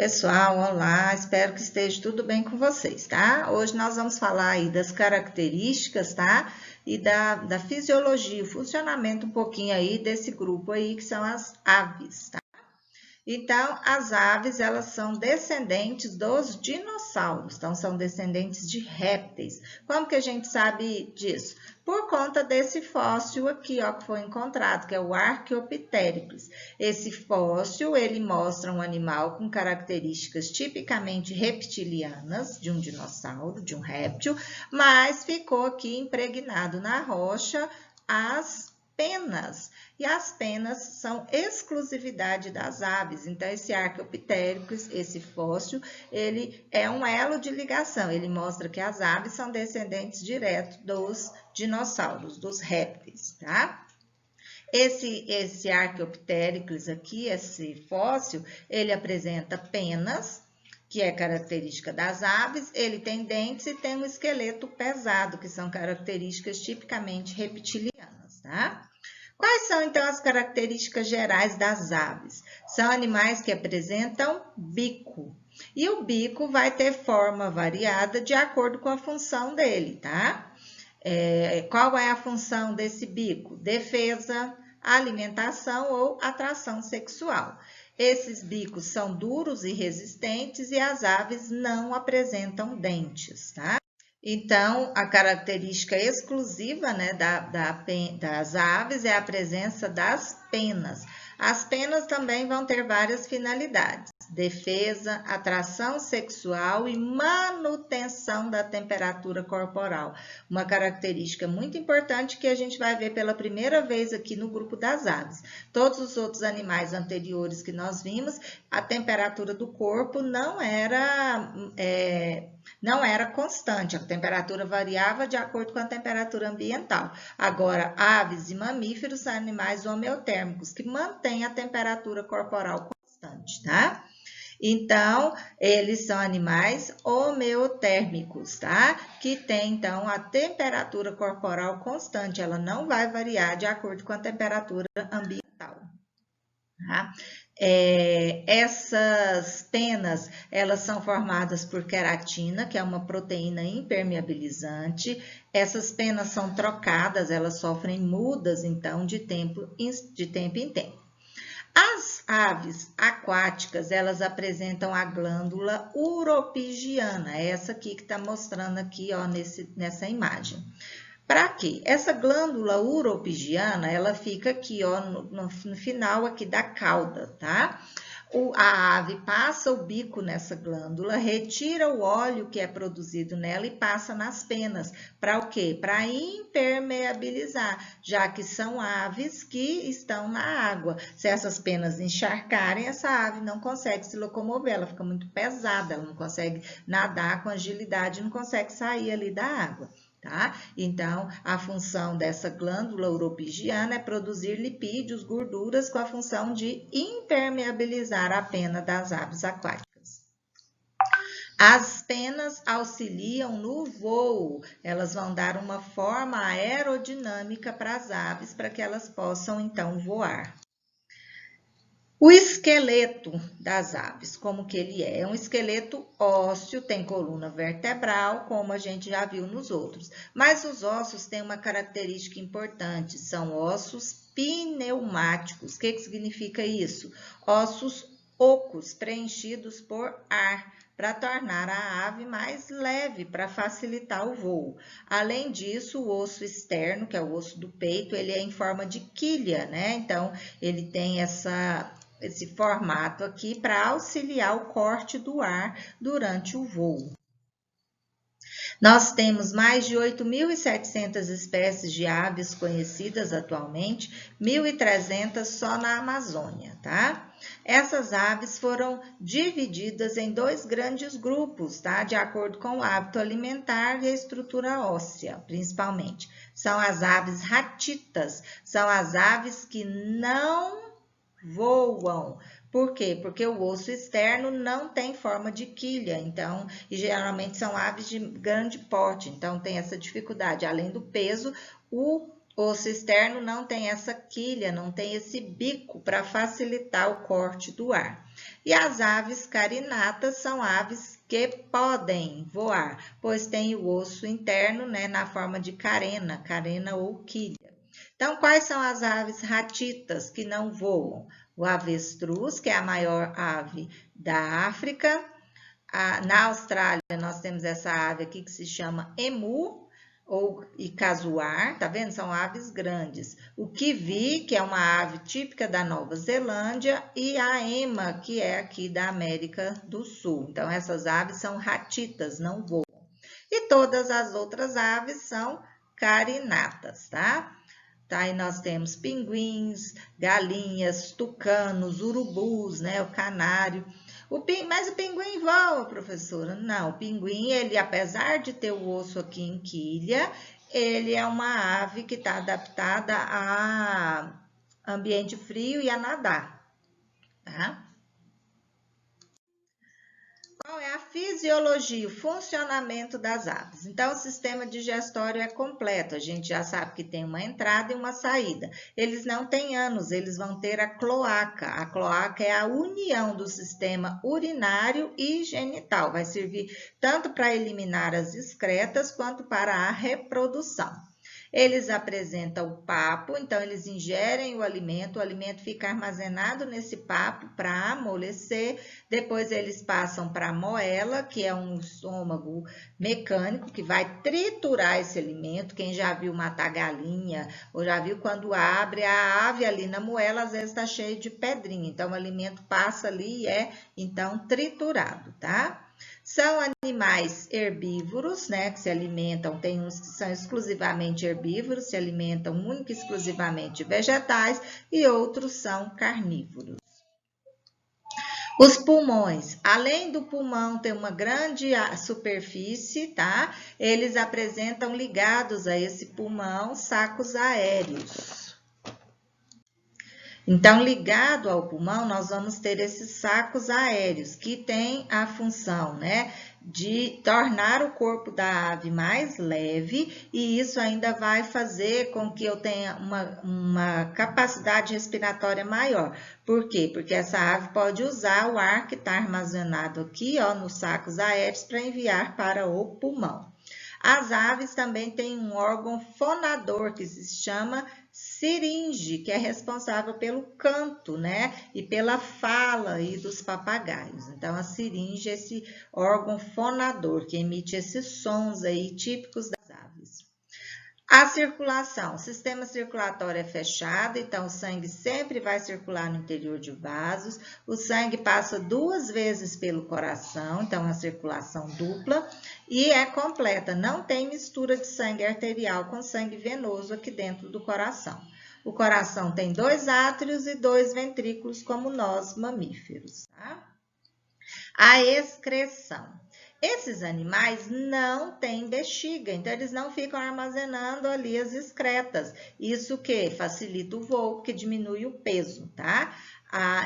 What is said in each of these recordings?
Pessoal, olá, espero que esteja tudo bem com vocês, tá? Hoje nós vamos falar aí das características, tá? E da fisiologia, o funcionamento um pouquinho aí desse grupo aí que são as aves, tá? Então, as aves, elas são descendentes dos dinossauros, então são descendentes de répteis. Como que a gente sabe disso? Por conta desse fóssil aqui, ó, que foi encontrado, que é o Archaeopteryx. Esse fóssil, ele mostra um animal com características tipicamente reptilianas, de um dinossauro, de um réptil, mas ficou aqui impregnado na rocha as penas. E as penas são exclusividade das aves. Então, esse Archaeopteryx, esse fóssil, ele é um elo de ligação. Ele mostra que as aves são descendentes diretos dos dinossauros, dos répteis, tá? Esse Archaeopteryx aqui, esse fóssil, ele apresenta penas, que é característica das aves, ele tem dentes e tem um esqueleto pesado, que são características tipicamente reptilianas, tá? Quais são, então, as características gerais das aves? São animais que apresentam bico. E o bico vai ter forma variada de acordo com a função dele, tá? Qual é a função desse bico? Defesa, alimentação ou atração sexual. Esses bicos são duros e resistentes e as aves não apresentam dentes, tá? Então, a característica exclusiva, né, das aves é a presença das penas. As penas também vão ter várias finalidades: defesa, atração sexual e manutenção da temperatura corporal. Uma característica muito importante que a gente vai ver pela primeira vez aqui no grupo das aves. Todos os outros animais anteriores que nós vimos, a temperatura do corpo não era constante, a temperatura variava de acordo com a temperatura ambiental. Agora, aves e mamíferos são animais homeotérmicos, que mantêm a temperatura corporal constante, tá? Então, eles são animais homeotérmicos, tá? Que tem, então, a temperatura corporal constante, ela não vai variar de acordo com a temperatura ambiental, tá? Essas penas, elas são formadas por queratina, que é uma proteína impermeabilizante. Essas penas são trocadas, elas sofrem mudas, então, de tempo em tempo. As aves aquáticas, elas apresentam a glândula uropigiana, essa aqui que está mostrando aqui, ó, nessa imagem. Para quê? Essa glândula uropigiana, ela fica aqui, ó, no final aqui da cauda, tá? A ave passa o bico nessa glândula, retira o óleo que é produzido nela e passa nas penas. Para o quê? Para impermeabilizar, já que são aves que estão na água. Se essas penas encharcarem, essa ave não consegue se locomover, ela fica muito pesada, ela não consegue nadar com agilidade, não consegue sair ali da água. Tá? Então, a função dessa glândula uropigiana é produzir lipídios, gorduras, com a função de impermeabilizar a pena das aves aquáticas. As penas auxiliam no voo, elas vão dar uma forma aerodinâmica para as aves, para que elas possam, então, voar. O esqueleto das aves, como que ele é? É um esqueleto ósseo, tem coluna vertebral, como a gente já viu nos outros. Mas os ossos têm uma característica importante, são ossos pneumáticos. O que significa isso? Ossos ocos, preenchidos por ar, para tornar a ave mais leve, para facilitar o voo. Além disso, o osso externo, que é o osso do peito, ele é em forma de quilha, né? Então, ele tem esse formato aqui para auxiliar o corte do ar durante o voo. Nós temos mais de 8.700 espécies de aves conhecidas atualmente, 1.300 só na Amazônia, tá? Essas aves foram divididas em dois grandes grupos, tá? De acordo com o hábito alimentar e a estrutura óssea, principalmente. São as aves ratitas, são as aves que não voam. Por quê? Porque o osso externo não tem forma de quilha, então, e geralmente são aves de grande porte, então tem essa dificuldade. Além do peso, o osso externo não tem essa quilha, não tem esse bico para facilitar o corte do ar. E as aves carinatas são aves que podem voar, pois tem o osso interno, né, na forma de carena ou quilha. Então, quais são as aves ratitas que não voam? O avestruz, que é a maior ave da África. Na Austrália, nós temos essa ave aqui que se chama emu ou icasuar, tá vendo? São aves grandes. O kiwi, que é uma ave típica da Nova Zelândia, e a ema, que é aqui da América do Sul. Então, essas aves são ratitas, não voam. E todas as outras aves são carinatas, tá? Tá, aí nós temos pinguins, galinhas, tucanos, urubus, né, o canário. Mas o pinguim voa, professora? Não, o pinguim, ele, apesar de ter o osso aqui em quilha, ele é uma ave que está adaptada a ambiente frio e a nadar, tá? Qual é a fisiologia, o funcionamento das aves? Então, o sistema digestório é completo. A gente já sabe que tem uma entrada e uma saída. Eles não têm ânus, eles vão ter a cloaca. A cloaca é a união do sistema urinário e genital. Vai servir tanto para eliminar as excretas quanto para a reprodução. Eles apresentam o papo, então eles ingerem o alimento fica armazenado nesse papo para amolecer, depois eles passam para a moela, que é um estômago mecânico que vai triturar esse alimento. Quem já viu matar galinha, ou já viu quando abre a ave ali na moela, às vezes está cheio de pedrinha, então o alimento passa ali e é então triturado, tá? São animais herbívoros, né, que se alimentam, tem uns que são exclusivamente herbívoros, se alimentam única e exclusivamente de vegetais, e outros são carnívoros. Os pulmões, além do pulmão ter uma grande superfície, tá? Eles apresentam ligados a esse pulmão sacos aéreos. Então, ligado ao pulmão, nós vamos ter esses sacos aéreos, que têm a função, né, de tornar o corpo da ave mais leve, e isso ainda vai fazer com que eu tenha uma capacidade respiratória maior. Por quê? Porque essa ave pode usar o ar que está armazenado aqui, ó, nos sacos aéreos, para enviar para o pulmão. As aves também têm um órgão fonador, que se chama siringe, que é responsável pelo canto, né? E pela fala aí dos papagaios. Então, a siringe é esse órgão fonador, que emite esses sons aí típicos das aves. A circulação, o sistema circulatório é fechado, então o sangue sempre vai circular no interior de vasos. O sangue passa 2 vezes pelo coração, então a circulação dupla, e é completa, não tem mistura de sangue arterial com sangue venoso aqui dentro do coração. O coração tem 2 átrios e 2 ventrículos, como nós mamíferos, tá? A excreção. Esses animais não têm bexiga, então eles não ficam armazenando ali as excretas. Isso que facilita o voo, porque diminui o peso, tá?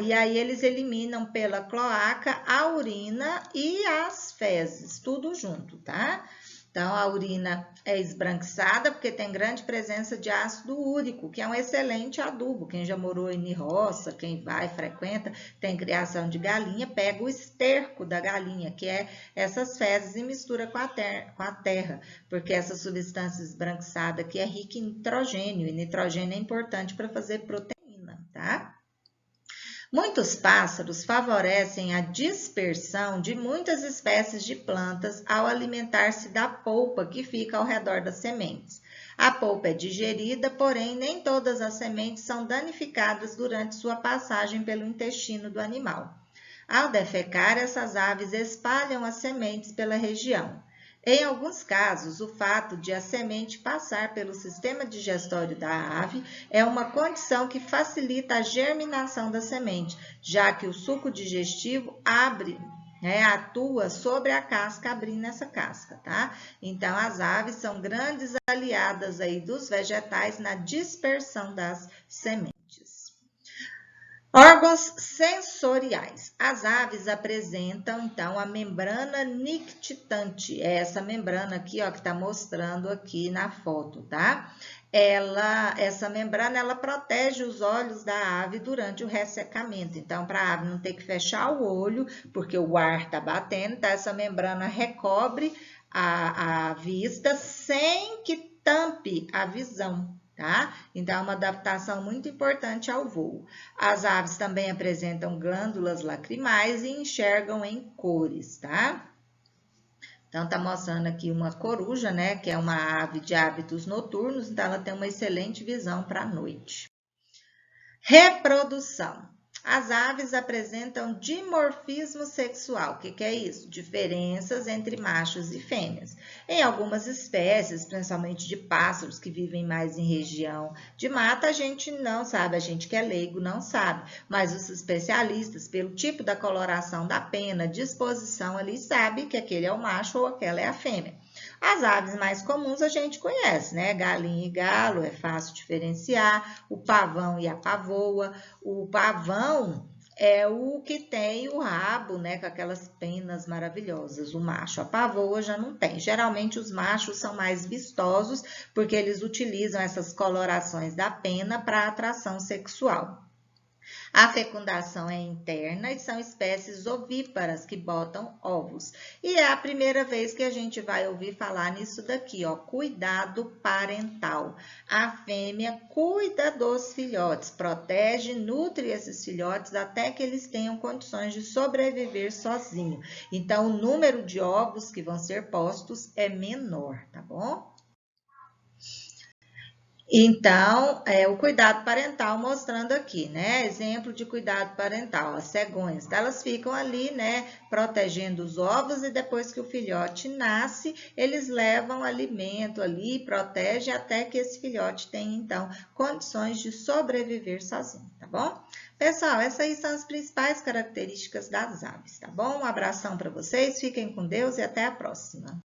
E aí eles eliminam pela cloaca a urina e as fezes, tudo junto, tá? Então, a urina é esbranquiçada porque tem grande presença de ácido úrico, que é um excelente adubo. Quem já morou em roça, quem vai, frequenta, tem criação de galinha, pega o esterco da galinha, que é essas fezes, e mistura com a terra, porque essa substância esbranquiçada aqui é rica em nitrogênio, e nitrogênio é importante para fazer proteína, tá? Muitos pássaros favorecem a dispersão de muitas espécies de plantas ao alimentar-se da polpa que fica ao redor das sementes. A polpa é digerida, porém nem todas as sementes são danificadas durante sua passagem pelo intestino do animal. Ao defecar, essas aves espalham as sementes pela região. Em alguns casos, o fato de a semente passar pelo sistema digestório da ave é uma condição que facilita a germinação da semente, já que o suco digestivo atua sobre a casca, abrindo essa casca, tá? Então, as aves são grandes aliadas aí dos vegetais na dispersão das sementes. Órgãos sensoriais. As aves apresentam, então, a membrana nictitante. É essa membrana aqui, ó, que está mostrando aqui na foto, tá? essa membrana, ela protege os olhos da ave durante o ressecamento. Então, para a ave não ter que fechar o olho, porque o ar está batendo, então essa membrana recobre a vista sem que tampe a visão. Tá? Então, é uma adaptação muito importante ao voo. As aves também apresentam glândulas lacrimais e enxergam em cores, tá? Então, tá mostrando aqui uma coruja, né, que é uma ave de hábitos noturnos, então ela tem uma excelente visão para a noite. Reprodução. As aves apresentam dimorfismo sexual. O que é isso? Diferenças entre machos e fêmeas. Em algumas espécies, principalmente de pássaros que vivem mais em região de mata, a gente não sabe, a gente que é leigo não sabe. Mas os especialistas, pelo tipo da coloração da pena, disposição ali, sabe que aquele é o macho ou aquela é a fêmea. As aves mais comuns a gente conhece, né? Galinha e galo, é fácil diferenciar. O pavão e a pavoa. O pavão é o que tem o rabo, né? Com aquelas penas maravilhosas. O macho, a pavoa já não tem. Geralmente os machos são mais vistosos porque eles utilizam essas colorações da pena para atração sexual. A fecundação é interna e são espécies ovíparas que botam ovos. E é a primeira vez que a gente vai ouvir falar nisso daqui, ó, cuidado parental. A fêmea cuida dos filhotes, protege, nutre esses filhotes até que eles tenham condições de sobreviver sozinho. Então, o número de ovos que vão ser postos é menor, tá bom? Então, o cuidado parental mostrando aqui, né? Exemplo de cuidado parental, as cegonhas, elas ficam ali, né? Protegendo os ovos e depois que o filhote nasce, eles levam alimento ali, protegem até que esse filhote tenha, então, condições de sobreviver sozinho, tá bom? Pessoal, essas aí são as principais características das aves, tá bom? Um abração para vocês, fiquem com Deus e até a próxima.